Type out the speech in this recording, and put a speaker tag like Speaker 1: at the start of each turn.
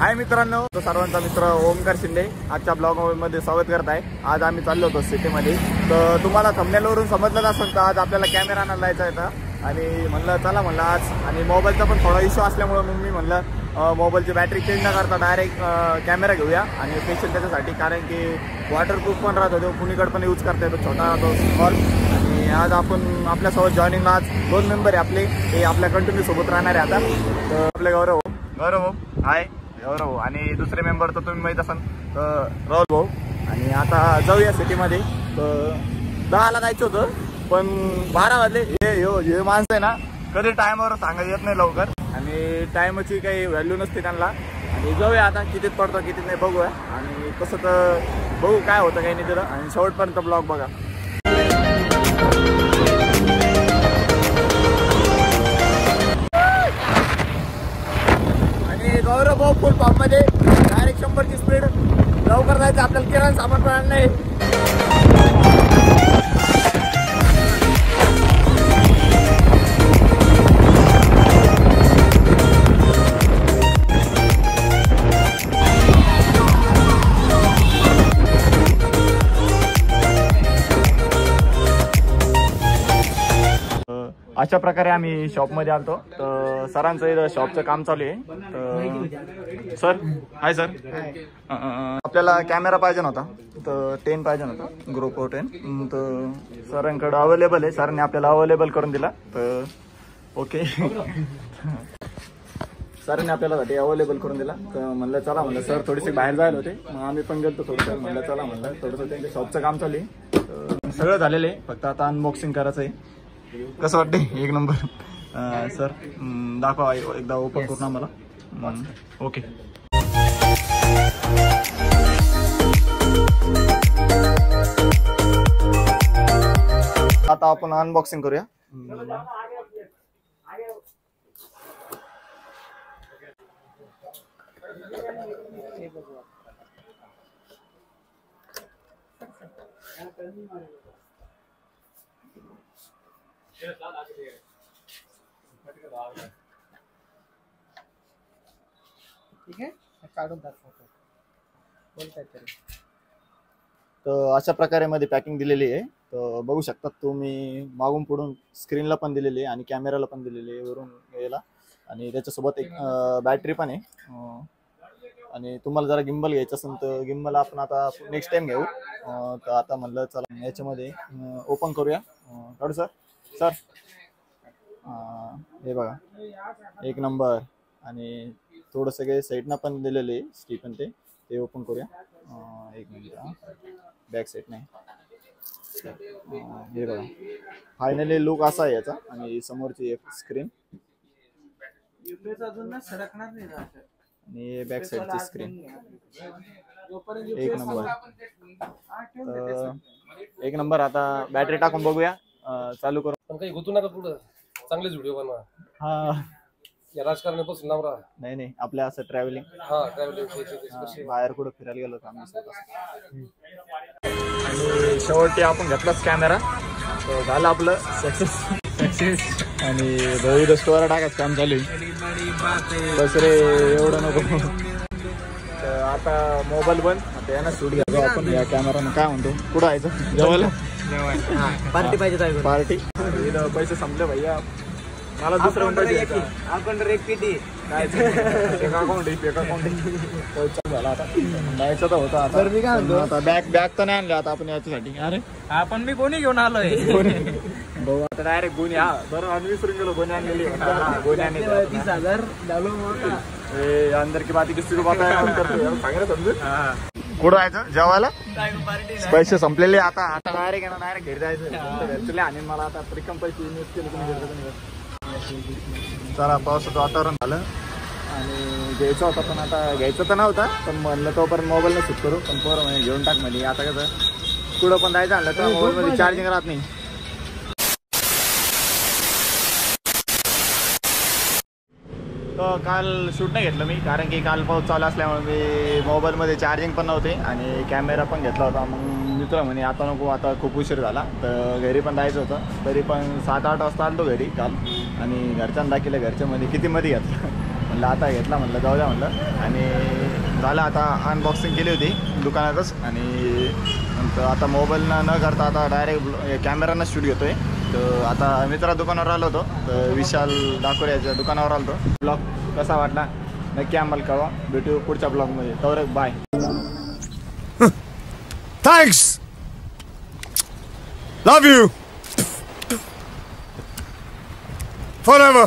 Speaker 1: हाय मित्रांनो, तो सर्वांचा मित्र ओमकार शिंदे आजच्या ब्लॉगमध्ये स्वागत करत आहे। आज आम्ही चाललो होतो सिटीमध्ये। तर तुम्हाला थंबनेलवरून समजलं असेल तर आज आपल्याला कॅमेरा आणायला जायचा आहे आणि म्हणलं चला म्हणलं आज, आणि मोबाईलचा पण थोडा इश्यू असल्यामुळे मग मी म्हणलं मोबाईलची बॅटरी चेंज न करता डायरेक्ट कॅमेरा घेऊया आणि स्पेशल त्याच्यासाठी, कारण की वॉटरप्रूफ पण राहतो, कुणीकडे पण यूज करता येतो, छोटा राहतो स्मॉल। आणि आज आपण आपल्यासोबत जॉईनिंगला आज 2 मेंबर आहे आपले, ते आपल्या कंटिन्यू सोबत राहणार आहे आता। तर आपले गौरव हाय गौरव, आणि दुसरे मेंबर तर तुम्ही माहीत असाल राहुल भाऊ। आणि आता जाऊया सिटीमध्ये। तर 10ला जायचं होतं पण 12 वाजले। हे माणसं आहे ना, कधी टायमावर सांगायला येत नाही लवकर, आणि टायमाची काही व्हॅल्यू नसते त्यांना। आणि जाऊया आता, कितीत पडतो कितीत नाही बघूया, आणि तसं तर बघू काय होतं काही नाही तिथं, आणि शेवटपर्यंत ब्लॉग बघा। गौरव भाऊ फुल पंप मध्ये डायरेक्ट 100ची स्पीड, लवकर जायचं आपल्याला, किराणा सामान पण नाही। अशा प्रकारे आम्ही शॉपमध्ये आलतो। तर सरांचं इथं शॉपचं काम चालू आहे। तर सर हाय सर, आपल्याला कॅमेरा पाहिजे नव्हता, तर 10 पाहिजे नव्हता, GoPro 10। तर सरांकडे अवेलेबल आहे, सरांनी आपल्याला अवेलेबल करून दिला। तर ओके सरांनी आपल्याला अवेलेबल करून दिला। तर म्हणलं चला, म्हणलं सर थोडेसे बाहेर जायला होते, मग आम्ही पण गेलो थोडंसं, म्हणलं चला म्हणलं थोडंसं त्यांच्या शॉपचं काम चालू आहे। तर सगळं झालेलं आहे, फक्त आता अनबॉक्सिंग करायचं आहे। कसं वाटते? एक नंबर सर, दाखवा एकदा ओपन करून आम्हाला। ओके, आता आपण अनबॉक्सिंग करूया। ठीक आहे, काढून दाखवतो बोलताय तरी। तर अशा प्रकारे मध्ये पॅकिंग दिलेली आहे। तर बघू शकता तुम्ही, मागून पुढून स्क्रीनला पण दिलेली आहे आणि कॅमेराला पण दिलेली आहे वरून याला, आणि त्याच्यासोबत एक बॅटरी पण आहे। आणि तुम्हाला जरा गिम्बल घ्यायचं असेल तर गिम्बल आपण आता नेक्स्ट टाइम घेऊ। तर आता म्हणलं चला याच्यामध्ये ओपन करूया। काढू सर? सर हे बघा, एक नंबर। आणि थोडं सगळे साईडनं पण दिलेले स्टीफन, ते ओपन करूया। एक मिनिट, बॅक साईड नाही, हे बघा फायनली लुक असा आहे याचा। आणि समोरची एक स्क्रीन आणि बॅक साईडची स्क्रीन, एक नंबर। एक नंबर। आता बॅटरी टाकून बघूया, चालू करू।
Speaker 2: पण काही गुतू नका, पुढं चांगलेच व्हिडिओ बनवा।
Speaker 1: हा,
Speaker 2: या राजकारणापासून लांब राहा।
Speaker 1: नाही नाही, आपल्या असं ट्रॅव्हलिंग, बाहेर कुठं फिरायला गेलो तर आम्ही स्वतः। आणि शेवटी आपण घेतलाच कॅमेरा, तर झालं आपलं सक्सेस। आणि दही स्टोअर टाकायचं काम चालू आहे। बस रे, एवढं नको। तर आता मोबाईल बंद, आता यांना शूट घ्यायचो आपण या कॅमेरानं। काय म्हणतो, कुठं जायचं? जेवायला?
Speaker 3: पार्टी पाहिजे,
Speaker 1: पार्टी। पैसे संपले भैया, मला दुसरं पैसे
Speaker 3: आपण एक पीटी
Speaker 1: काय अकाउंट झाला। आता जायचं तर होतं आता बॅग तर नाही आणलं आता आपण याच्यासाठी। अरे
Speaker 3: आपण मी कोणी घेऊन आलोय
Speaker 1: भाऊ, आता डायरेक्ट गोणी। हा बरं, आम्ही विसरून गेलो गोणी आणलेली। गोणी आणली
Speaker 3: 30,000 डालो
Speaker 1: अंदर की बात किसी को पता है, सांगा समजू। कुठं जायचं? जेवायला? पैसे संपलेले आता डायरेक्ट आहे ना, डायरेक्ट घरी जायचं घरचले। आणि मला आता रिकम पैसे इन्व्हेस्ट केले तुम्ही। चला, पावसाचं वातावरण झालं आणि घ्यायचं होता, पण आता घ्यायचं तर नव्हता, पण म्हणलं तोपर्यंत मोबाईलला शूट करू। पण पोरं म्हणजे घेऊन टाक म्हणजे, आता कसं कुठं पण जायचं आणलं तर मोबाईलमध्ये चार्जिंग राहत नाही। तर काल शूट नाही घेतलं मी, कारण की काल पाऊस चालू असल्यामुळे मी मोबाईलमध्ये चार्जिंग पण नव्हते आणि कॅमेरा पण घेतला होता। मग मित्र म्हणे आता नको, आता खूप उशीर झाला, तर घरी पण जायचं होतं। तरी पण 7-8 वाजता आलो घरी काल, आणि घरच्यांना दाखिलं, घरच्यामध्ये किती मध्ये घेतलं, म्हणलं आता घेतला, म्हणलं जाऊ द्या म्हणलं। आणि झालं आता अनबॉक्सिंग केली होती दुकानातच आणि नंतर आता मोबाईल न करता आता डायरेक्ट कॅमेरानं शूट घेतोय. तर आता मित्रा दुकानावर आलो होतो, तर विशाल डाकोऱ्याच्या दुकानावर आलो होतो. ब्लॉग कसा वाटला नक्की आम्हाला कळवा. भेटू पुढच्या ब्लॉगमध्ये. तर bye.
Speaker 4: Thanks. Love you. Forever.